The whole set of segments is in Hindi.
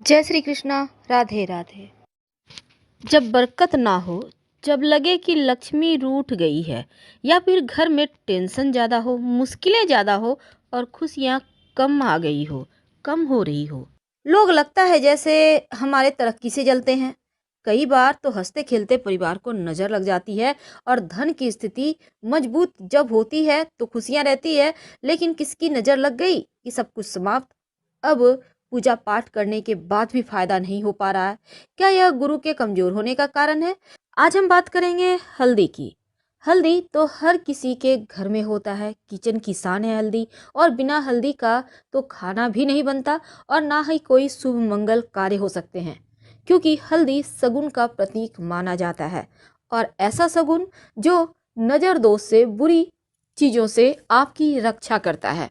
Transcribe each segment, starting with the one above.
जय श्री कृष्णा। राधे राधे। जब बरकत ना हो, जब लगे कि लक्ष्मी रूठ गई है या फिर घर में टेंशन ज़्यादा हो, मुश्किलें ज़्यादा हो और खुशियाँ कम आ गई हो, कम हो रही हो, लोग लगता है जैसे हमारे तरक्की से जलते हैं। कई बार तो हंसते खेलते परिवार को नज़र लग जाती है और धन की स्थिति मजबूत जब होती है तो खुशियाँ रहती है, लेकिन किसकी नज़र लग गई कि सब कुछ समाप्त। अब पूजा पाठ करने के बाद भी फायदा नहीं हो पा रहा है। क्या यह गुरु के कमजोर होने का कारण है? आज हम बात करेंगे हल्दी की। हल्दी तो हर किसी के घर में होता है, किचन की शान है हल्दी। और बिना हल्दी का तो खाना भी नहीं बनता और ना ही कोई शुभ मंगल कार्य हो सकते हैं, क्योंकि हल्दी सगुन का प्रतीक माना जाता है। और ऐसा सगुन जो नजर दोष से, बुरी चीजों से आपकी रक्षा करता है।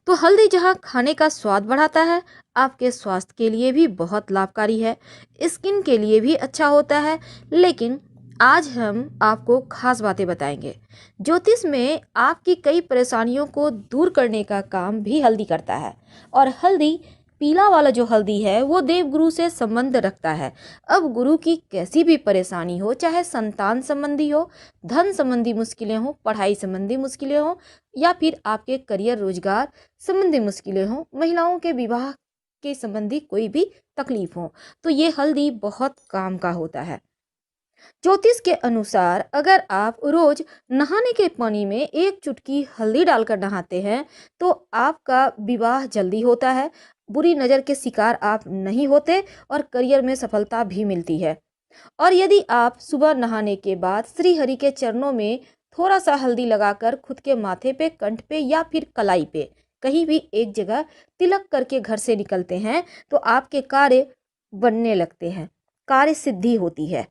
तो हल्दी जहाँ खाने का स्वाद बढ़ाता है, आपके स्वास्थ्य के लिए भी बहुत लाभकारी है, स्किन के लिए भी अच्छा होता है। लेकिन आज हम आपको खास बातें बताएंगे। ज्योतिष में आपकी कई परेशानियों को दूर करने का काम भी हल्दी करता है। और हल्दी, पीला वाला जो हल्दी है, वो देवगुरु से संबंध रखता है। अब गुरु की कैसी भी परेशानी हो, चाहे संतान संबंधी हो, धन संबंधी मुश्किलें हो, पढ़ाई संबंधी मुश्किलें हो, या फिर आपके करियर रोजगार संबंधी मुश्किलें हों, महिलाओं के विवाह के संबंधी कोई भी तकलीफ हो, तो ये हल्दी बहुत काम का होता है। ज्योतिष के अनुसार अगर आप रोज नहाने के पानी में एक चुटकी हल्दी डालकर नहाते हैं तो आपका विवाह जल्दी होता है, बुरी नजर के शिकार आप नहीं होते और करियर में सफलता भी मिलती है। और यदि आप सुबह नहाने के बाद श्री हरि के चरणों में थोड़ा सा हल्दी लगाकर खुद के माथे पे, कंठ पे या फिर कलाई पे कहीं भी एक जगह तिलक करके घर से निकलते हैं तो आपके कार्य बनने लगते हैं, कार्य सिद्धि होती है।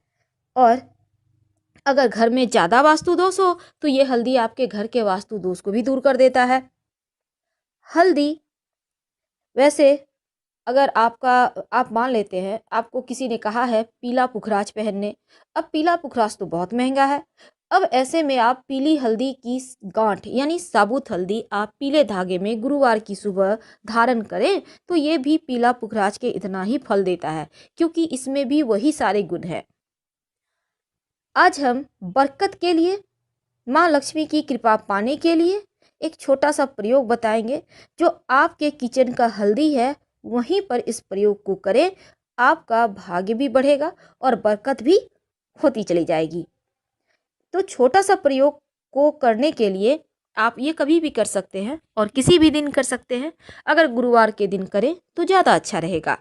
और अगर घर में ज्यादा वास्तु दोष हो तो ये हल्दी आपके घर के वास्तु दोष को भी दूर कर देता है। हल्दी वैसे, अगर आप मान लेते हैं आपको किसी ने कहा है पीला पुखराज पहनने। अब पीला पुखराज तो बहुत महंगा है। अब ऐसे में आप पीली हल्दी की गांठ यानी साबुत हल्दी आप पीले धागे में गुरुवार की सुबह धारण करें तो ये भी पीला पुखराज के इतना ही फल देता है, क्योंकि इसमें भी वही सारे गुण हैं। आज हम बरकत के लिए, माँ लक्ष्मी की कृपा पाने के लिए एक छोटा सा प्रयोग बताएंगे। जो आपके किचन का हल्दी है वहीं पर इस प्रयोग को करें, आपका भाग्य भी बढ़ेगा और बरकत भी होती चली जाएगी। तो छोटा सा प्रयोग को करने के लिए आप ये कभी भी कर सकते हैं और किसी भी दिन कर सकते हैं। अगर गुरुवार के दिन करें तो ज़्यादा अच्छा रहेगा।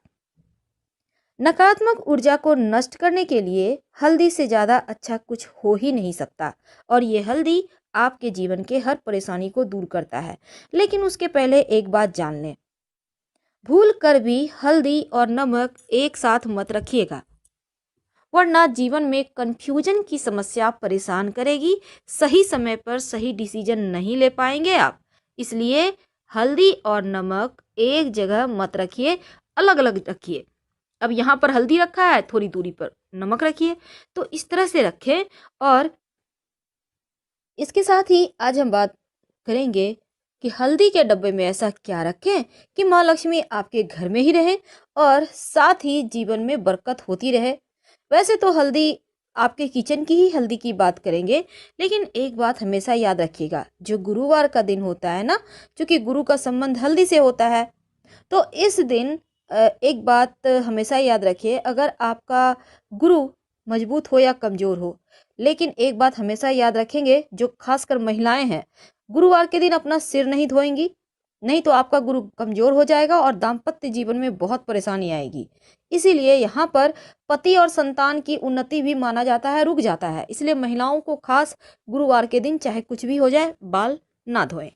नकारात्मक ऊर्जा को नष्ट करने के लिए हल्दी से ज़्यादा अच्छा कुछ हो ही नहीं सकता। और ये हल्दी आपके जीवन के हर परेशानी को दूर करता है। लेकिन उसके पहले एक बात जान लें, भूल कर भी हल्दी और नमक एक साथ मत रखिएगा, वरना जीवन में कंफ्यूजन की समस्या परेशान करेगी। सही समय पर सही डिसीजन नहीं ले पाएंगे आप। इसलिए हल्दी और नमक एक जगह मत रखिए, अलग अलग रखिए। अब यहाँ पर हल्दी रखा है, थोड़ी दूरी पर नमक रखिए, तो इस तरह से रखें। और इसके साथ ही आज हम बात करेंगे कि हल्दी के डब्बे में ऐसा क्या रखें कि माँ लक्ष्मी आपके घर में ही रहे और साथ ही जीवन में बरकत होती रहे। वैसे तो हल्दी, आपके किचन की ही हल्दी की बात करेंगे, लेकिन एक बात हमेशा याद रखिएगा, जो गुरुवार का दिन होता है ना, क्योंकि गुरु का संबंध हल्दी से होता है, तो इस दिन एक बात हमेशा याद रखिए, अगर आपका गुरु मजबूत हो या कमजोर हो, लेकिन एक बात हमेशा याद रखेंगे, जो खासकर महिलाएं हैं, गुरुवार के दिन अपना सिर नहीं धोएंगी, नहीं तो आपका गुरु कमजोर हो जाएगा और दाम्पत्य जीवन में बहुत परेशानी आएगी। इसीलिए यहाँ पर पति और संतान की उन्नति भी माना जाता है, रुक जाता है। इसलिए महिलाओं को खास गुरुवार के दिन चाहे कुछ भी हो जाए, बाल ना धोएं।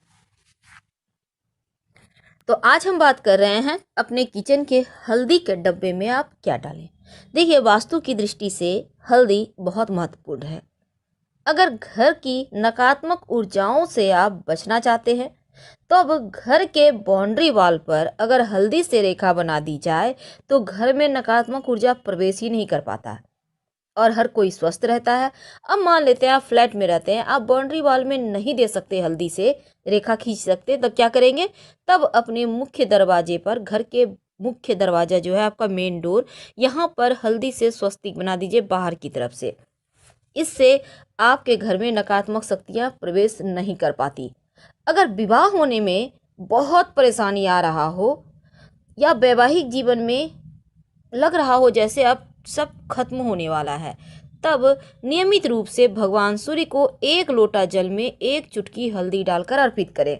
तो आज हम बात कर रहे हैं अपने किचन के हल्दी के डब्बे में आप क्या डालें। देखिए, वास्तु की दृष्टि से हल्दी बहुत महत्वपूर्ण है। अगर घर की नकारात्मक ऊर्जाओं से आप बचना चाहते हैं तो अब घर के बाउंड्री वॉल पर अगर हल्दी से रेखा बना दी जाए तो घर में नकारात्मक ऊर्जा प्रवेश ही नहीं कर पाता और हर कोई स्वस्थ रहता है। अब मान लेते हैं आप फ्लैट में रहते हैं, आप बाउंड्री वॉल में नहीं दे सकते, हल्दी से रेखा खींच सकते, तब क्या करेंगे? तब अपने मुख्य दरवाजे पर, घर के मुख्य दरवाज़ा जो है आपका मेन डोर, यहाँ पर हल्दी से स्वस्तिक बना दीजिए बाहर की तरफ से। इससे आपके घर में नकारात्मक शक्तियाँ प्रवेश नहीं कर पाती। अगर विवाह होने में बहुत परेशानी आ रहा हो या वैवाहिक जीवन में लग रहा हो जैसे अब सब खत्म होने वाला है, तब नियमित रूप से भगवान सूर्य को 1 लोटा जल में 1 चुटकी हल्दी डालकर अर्पित करें।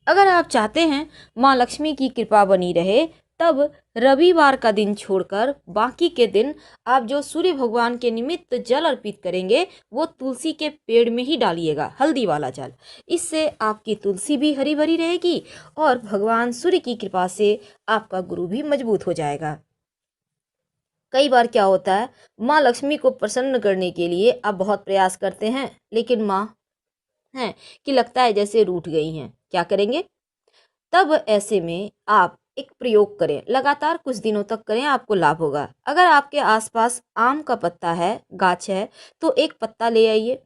अगर आप चाहते हैं माँ लक्ष्मी की कृपा बनी रहे, तब रविवार का दिन छोड़कर बाकी के दिन आप जो सूर्य भगवान के निमित्त जल अर्पित करेंगे वो तुलसी के पेड़ में ही डालिएगा, हल्दी वाला जल। इससे आपकी तुलसी भी हरी भरी रहेगी और भगवान सूर्य की कृपा से आपका गुरु भी मजबूत हो जाएगा। कई बार क्या होता है, माँ लक्ष्मी को प्रसन्न करने के लिए आप बहुत प्रयास करते हैं, लेकिन माँ हैं कि लगता है जैसे रूठ गई हैं। क्या करेंगे? तब ऐसे में आप एक प्रयोग करें, लगातार कुछ दिनों तक करें, आपको लाभ होगा। अगर आपके आसपास आम का पत्ता है, गाछ है, तो एक पत्ता ले आइए।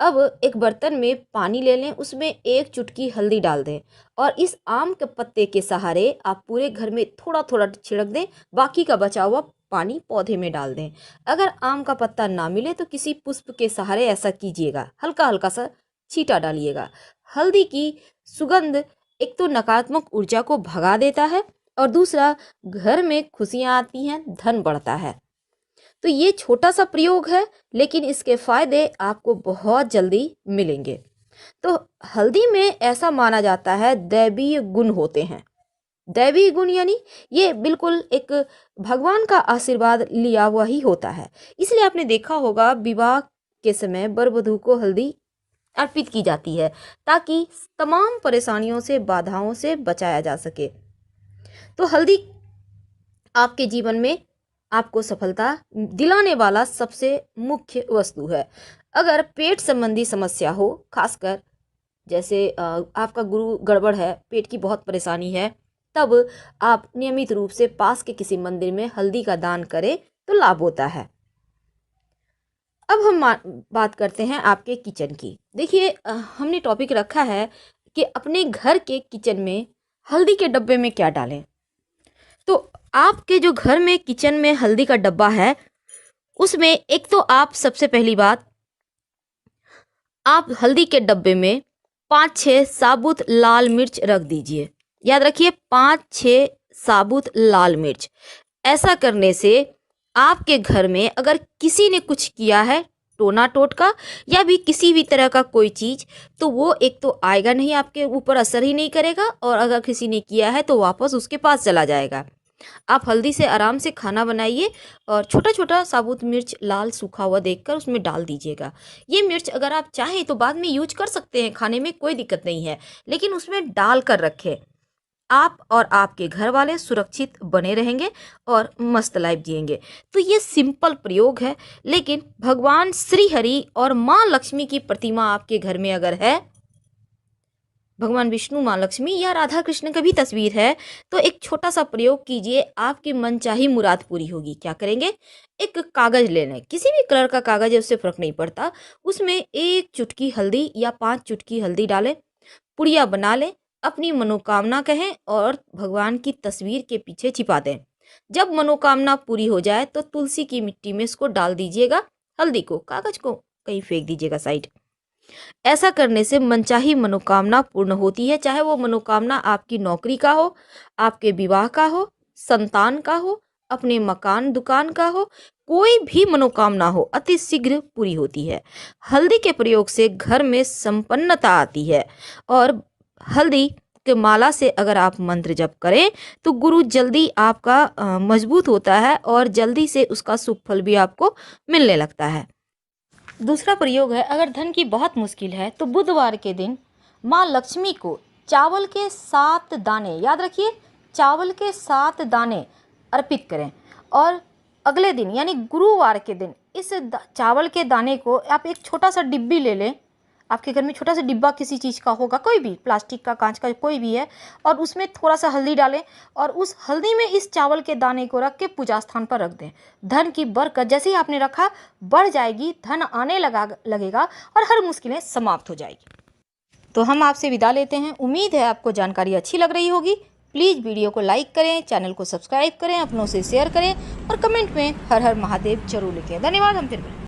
अब एक बर्तन में पानी ले लें, उसमें 1 चुटकी हल्दी डाल दें और इस आम के पत्ते के सहारे आप पूरे घर में थोड़ा थोड़ा छिड़क दें, बाकी का बचा हुआ पानी पौधे में डाल दें। अगर आम का पत्ता ना मिले तो किसी पुष्प के सहारे ऐसा कीजिएगा, हल्का हल्का सा छींटा डालिएगा। हल्दी की सुगंध एक तो नकारात्मक ऊर्जा को भगा देता है और दूसरा घर में खुशियाँ आती हैं, धन बढ़ता है। तो ये छोटा सा प्रयोग है, लेकिन इसके फायदे आपको बहुत जल्दी मिलेंगे। तो हल्दी में ऐसा माना जाता है दैवीय गुण होते हैं। दैवीय गुण यानी ये बिल्कुल एक भगवान का आशीर्वाद लिया हुआ ही होता है। इसलिए आपने देखा होगा विवाह के समय वर वधू को हल्दी अर्पित की जाती है ताकि तमाम परेशानियों से, बाधाओं से बचाया जा सके। तो हल्दी आपके जीवन में आपको सफलता दिलाने वाला सबसे मुख्य वस्तु है। अगर पेट संबंधी समस्या हो, खासकर जैसे आपका गुरु गड़बड़ है, पेट की बहुत परेशानी है, तब आप नियमित रूप से पास के किसी मंदिर में हल्दी का दान करें तो लाभ होता है। अब हम बात करते हैं आपके किचन की। देखिए हमने टॉपिक रखा है कि अपने घर के किचन में हल्दी के डब्बे में क्या डालें। तो आपके जो घर में किचन में हल्दी का डब्बा है, उसमें एक तो आप सबसे पहली बात, आप हल्दी के डब्बे में 5-6 साबुत लाल मिर्च रख दीजिए। याद रखिए 5-6 साबुत लाल मिर्च। ऐसा करने से आपके घर में अगर किसी ने कुछ किया है, टोना टोटका या भी किसी भी तरह का कोई चीज़, तो वो एक तो आएगा नहीं, आपके ऊपर असर ही नहीं करेगा, और अगर किसी ने किया है तो वापस उसके पास चला जाएगा। आप हल्दी से आराम से खाना बनाइए और छोटा छोटा साबुत मिर्च लाल सूखा हुआ देखकर उसमें डाल दीजिएगा। ये मिर्च अगर आप चाहें तो बाद में यूज कर सकते हैं, खाने में कोई दिक्कत नहीं है, लेकिन उसमें डाल कर रखें। आप और आपके घर वाले सुरक्षित बने रहेंगे और मस्त लाइफ जिएंगे। तो ये सिंपल प्रयोग है, लेकिन भगवान श्री हरि और माँ लक्ष्मी की प्रतिमा आपके घर में अगर है, भगवान विष्णु, माँ लक्ष्मी या राधा कृष्ण की भी तस्वीर है, तो एक छोटा सा प्रयोग कीजिए, आपकी मनचाही मुराद पूरी होगी। क्या करेंगे? एक कागज ले लें, किसी भी कलर का कागज है, उससे फर्क नहीं पड़ता। उसमें 1 चुटकी हल्दी या 5 चुटकी हल्दी डालें, पुड़िया बना लें, अपनी मनोकामना कहें और भगवान की तस्वीर के पीछे छिपा दें। जब मनोकामना पूरी हो जाए तो तुलसी की मिट्टी में इसको डाल दीजिएगा, हल्दी को, कागज को कहीं फेंक दीजिएगा साइड। ऐसा करने से मनचाही मनोकामना पूर्ण होती है, चाहे वो मनोकामना आपकी नौकरी का हो, आपके विवाह का हो, संतान का हो, अपने मकान दुकान का हो, कोई भी मनोकामना हो, अति शीघ्र पूरी होती है। हल्दी के प्रयोग से घर में संपन्नता आती है और हल्दी के माला से अगर आप मंत्र जप करें तो गुरु जल्दी आपका मजबूत होता है और जल्दी से उसका शुभ फल भी आपको मिलने लगता है। दूसरा प्रयोग है, अगर धन की बहुत मुश्किल है तो बुधवार के दिन माँ लक्ष्मी को चावल के 7 दाने, याद रखिए चावल के 7 दाने अर्पित करें और अगले दिन यानी गुरुवार के दिन इस चावल के दाने को आप एक छोटा सा डिब्बी ले लें। आपके घर में छोटा सा डिब्बा किसी चीज़ का होगा, कोई भी प्लास्टिक का, कांच का, कोई भी है, और उसमें थोड़ा सा हल्दी डालें और उस हल्दी में इस चावल के दाने को रख के पूजा स्थान पर रख दें। धन की बरकत जैसे ही आपने रखा बढ़ जाएगी, धन आने लगेगा और हर मुश्किलें समाप्त हो जाएगी। तो हम आपसे विदा लेते हैं। उम्मीद है आपको जानकारी अच्छी लग रही होगी। प्लीज़ वीडियो को लाइक करें, चैनल को सब्सक्राइब करें, अपनों से शेयर करें और कमेंट में हर हर महादेव जरूर लिखें। धन्यवाद। हम फिर मिलेंगे।